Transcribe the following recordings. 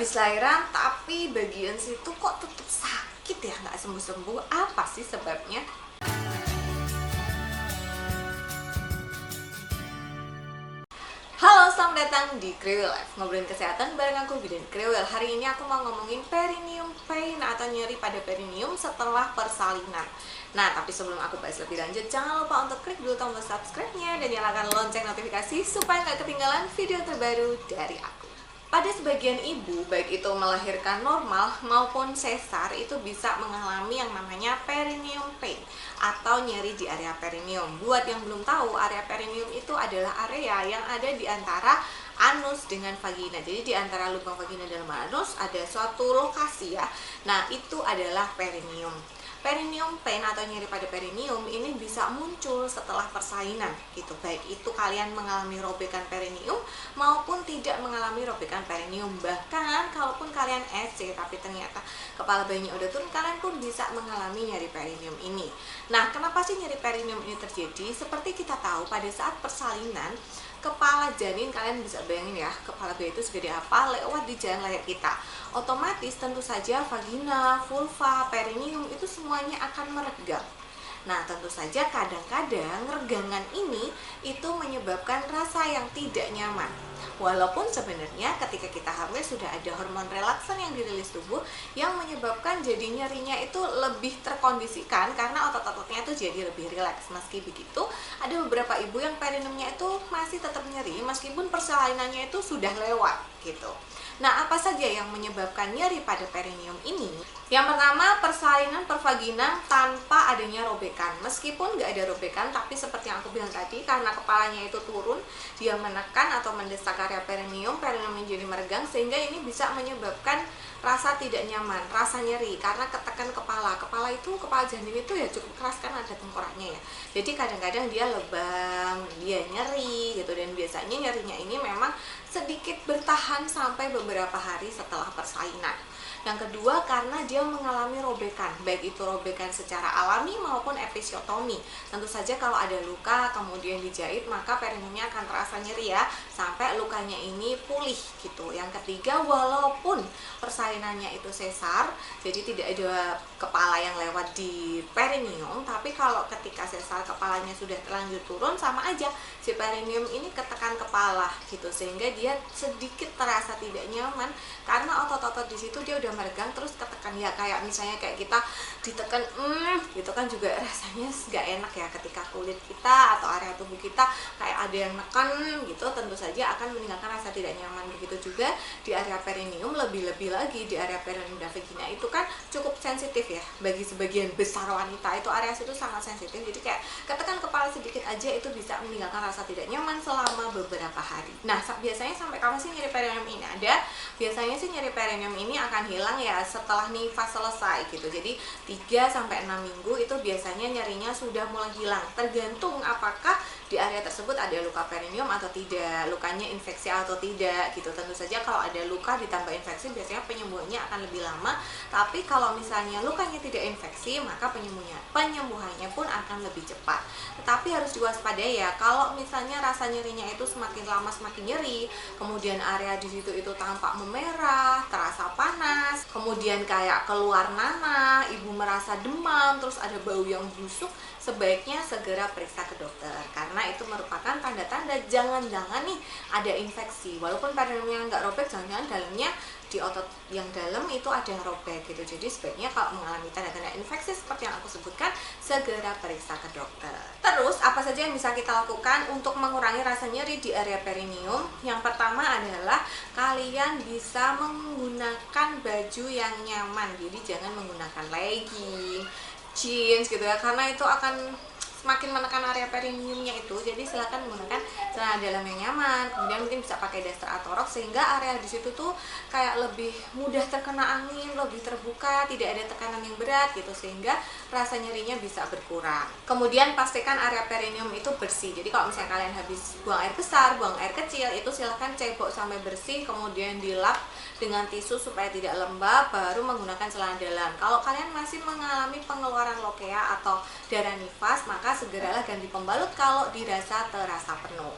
habis lahiran tapi bagian situ kok tetap sakit ya, nggak sembuh-sembuh. Apa sih sebabnya? Halo, selamat datang di Kriwil Life, ngobrolin kesehatan bareng aku Bidan Kriwil. Hari ini aku mau ngomongin perineum pain atau nyeri pada perineum setelah persalinan. Nah, tapi sebelum aku bahas lebih lanjut, jangan lupa untuk klik dulu tombol subscribe-nya dan nyalakan lonceng notifikasi supaya nggak ketinggalan video terbaru dari aku. Pada sebagian ibu, baik itu melahirkan normal maupun sesar, itu bisa mengalami yang namanya perineum pain atau nyeri di area perineum. Buat yang belum tahu, area perineum itu adalah area yang ada di antara anus dengan vagina. Jadi di antara lubang vagina dan anus ada suatu lokasi ya. Nah, itu adalah perineum. Perineum pain atau nyeri pada perineum ini bisa muncul setelah persalinan gitu. Baik itu kalian mengalami robekan perineum maupun tidak mengalami robekan perineum. Bahkan kalaupun kalian SC tapi ternyata kepala bayinya udah turun, kalian pun bisa mengalami nyeri perineum ini. Nah, kenapa sih nyeri perineum ini terjadi? Seperti kita tahu pada saat persalinan, kepala janin, kalian bisa bayangin ya, kepala bayi itu segede apa lewat di jalan leher kita. Otomatis tentu saja vagina, vulva, perineum itu semuanya akan meregang. Nah, tentu saja kadang-kadang regangan ini itu menyebabkan rasa yang tidak nyaman. Walaupun sebenarnya ketika kita hamil sudah ada hormon relaksan yang dirilis tubuh yang menyebabkan jadi nyerinya itu lebih terkondisikan karena otot-ototnya itu jadi lebih rileks. Meski begitu, ada beberapa ibu yang perineumnya itu masih tetap nyeri meskipun persalinannya itu sudah lewat gitu. Nah, apa saja yang menyebabkan nyeri pada perineum ini? Yang pertama, persalinan pervaginam tanpa adanya robekan. Meskipun nggak ada robekan, tapi seperti yang aku bilang tadi, karena kepalanya itu turun, dia menekan atau mendesak area perineum menjadi meregang, sehingga ini bisa menyebabkan rasa tidak nyaman, rasa nyeri, karena ketekan kepala. Kepala janin itu ya cukup keras kan ada tengkoraknya ya. Jadi kadang-kadang dia lebam, dia nyeri gitu, dan biasanya nyerinya ini memang sedikit bertahan sampai beberapa hari setelah persalinan. Yang kedua, karena dia mengalami robekan, baik itu robekan secara alami maupun episiotomi. Tentu saja kalau ada luka kemudian dijahit, maka perineumnya akan terasa nyeri ya, sampai lukanya ini pulih gitu. Yang ketiga, walaupun persalinannya itu sesar, jadi tidak ada kepala yang lewat di perineum, tapi kalau ketika sesar kepalanya sudah terlanjur turun, sama aja si perineum ini ketekan kepala gitu, sehingga dia sedikit terasa tidak nyaman karena otot-otot di situ dia udah meregang terus ketekan ya, kayak misalnya kayak kita ditekan gitu kan juga rasanya nggak enak ya ketika kulit kita atau area tubuh kita kayak ada yang neken gitu, tentu saja akan meninggalkan rasa tidak nyaman. Begitu juga di area perineum, lebih-lebih lagi di area perineum dan vagina itu kan cukup sensitif ya, bagi sebagian besar wanita itu area situ sangat sensitif, jadi kayak ketekan kepala sedikit aja itu bisa meninggalkan rasa tidak nyaman selama beberapa hari. Nah, biasanya sampai kapan sih nyeri perineum ini ada? Biasanya sih nyeri perineum ini akan hilang ya setelah nifas selesai gitu. Jadi 3-6 minggu itu biasanya nyerinya sudah mulai hilang. Tergantung apakah di area tersebut ada luka perineum atau tidak, lukanya infeksi atau tidak gitu. Tentu saja kalau ada luka ditambah infeksi biasanya penyembuhannya akan lebih lama. Tapi kalau misalnya lukanya tidak infeksi, maka penyembuhannya pun akan lebih cepat. Tetapi harus diwaspadai ya, kalau misalnya rasa nyerinya itu semakin lama semakin nyeri, kemudian area di situ itu tampak memerah, terasa panas, kemudian kayak keluar nanah, ibu merasa demam, terus ada bau yang busuk, sebaiknya segera periksa ke dokter karena itu merupakan tanda-tanda jangan-jangan nih ada infeksi. Walaupun perineumnya nggak robek, jangan-jangan dalamnya di otot yang dalam itu ada yang robek gitu. Jadi sebaiknya kalau mengalami tanda-tanda infeksi seperti yang aku sebutkan, segera periksa ke dokter. Terus apa saja yang bisa kita lakukan untuk mengurangi rasa nyeri di area perineum? Yang pertama adalah kalian bisa menggunakan baju yang nyaman. Jadi jangan menggunakan legging, jeans gitu ya, karena itu akan semakin menekan area perineumnya itu. Jadi silakan menggunakan celana dalam yang nyaman, kemudian mungkin bisa pakai daster atau rok sehingga area di situ tuh kayak lebih mudah terkena angin, lebih terbuka, tidak ada tekanan yang berat gitu, sehingga rasa nyerinya bisa berkurang. Kemudian pastikan area perineum itu bersih. Jadi kalau misalnya kalian habis buang air besar, buang air kecil, itu silakan cebok sampai bersih, kemudian dilap dengan tisu supaya tidak lembab, baru menggunakan celana dalam. Kalau kalian masih mengalami pengeluaran lokea atau darah nifas, maka segeralah ganti pembalut kalau dirasa terasa penuh.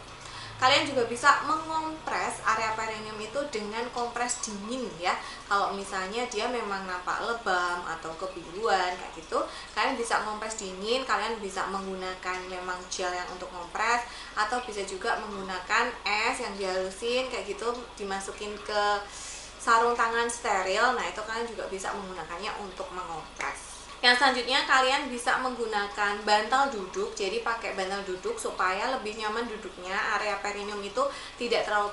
Kalian juga bisa mengompres area perineum itu dengan kompres dingin ya. Kalau misalnya dia memang nampak lebam atau kebiruan kayak gitu, kalian bisa ngompres dingin. Kalian bisa menggunakan memang gel yang untuk ngompres, atau bisa juga menggunakan es yang dihalusin kayak gitu, dimasukin ke sarung tangan steril. Nah, itu kalian juga bisa menggunakannya untuk mengompres. Yang selanjutnya kalian bisa menggunakan bantal duduk. Jadi pakai bantal duduk supaya lebih nyaman duduknya. Area perineum itu tidak terlalu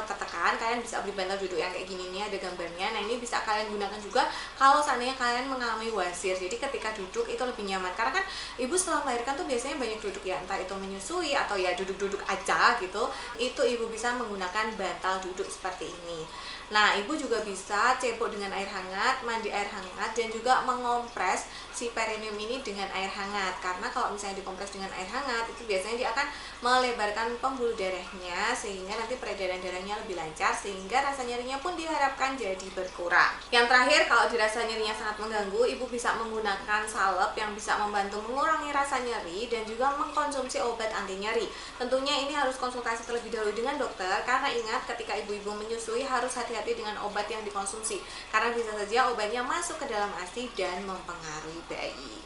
tertekan. Kalian bisa beli bantal duduk yang kayak gini nih, ada gambarnya. Nah, ini bisa kalian gunakan juga kalau seandainya kalian mengalami wasir. Jadi ketika duduk itu lebih nyaman, karena kan ibu setelah melahirkan tuh biasanya banyak duduk ya, entah itu menyusui atau ya duduk-duduk aja gitu. Itu ibu bisa menggunakan bantal duduk seperti ini. Nah, ibu juga bisa cebok dengan air hangat, mandi air hangat, dan juga mengompres si perineum ini dengan air hangat. Karena kalau misalnya dikompres dengan air hangat, itu biasanya dia akan melebarkan pembuluh darahnya, sehingga nanti peredaran darahnya lebih lancar, sehingga rasa nyerinya pun diharapkan jadi berkurang. Yang terakhir, kalau dirasa nyerinya sangat mengganggu, ibu bisa menggunakan salep yang bisa membantu mengurangi rasa nyeri dan juga mengkonsumsi obat anti nyeri. Tentunya ini harus konsultasi terlebih dahulu dengan dokter, karena ingat ketika ibu-ibu menyusui harus hati-hati dengan obat yang dikonsumsi, karena bisa saja obatnya masuk ke dalam ASI dan mempengaruhi bayi.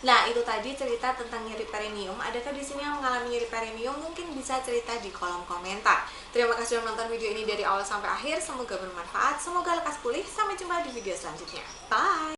Nah, itu tadi cerita tentang nyeri perineum. Adakah di sini yang mengalami nyeri perineum? Mungkin bisa cerita di kolom komentar. Terima kasih sudah menonton video ini dari awal sampai akhir. Semoga bermanfaat, semoga lekas pulih. Sampai jumpa di video selanjutnya. Bye!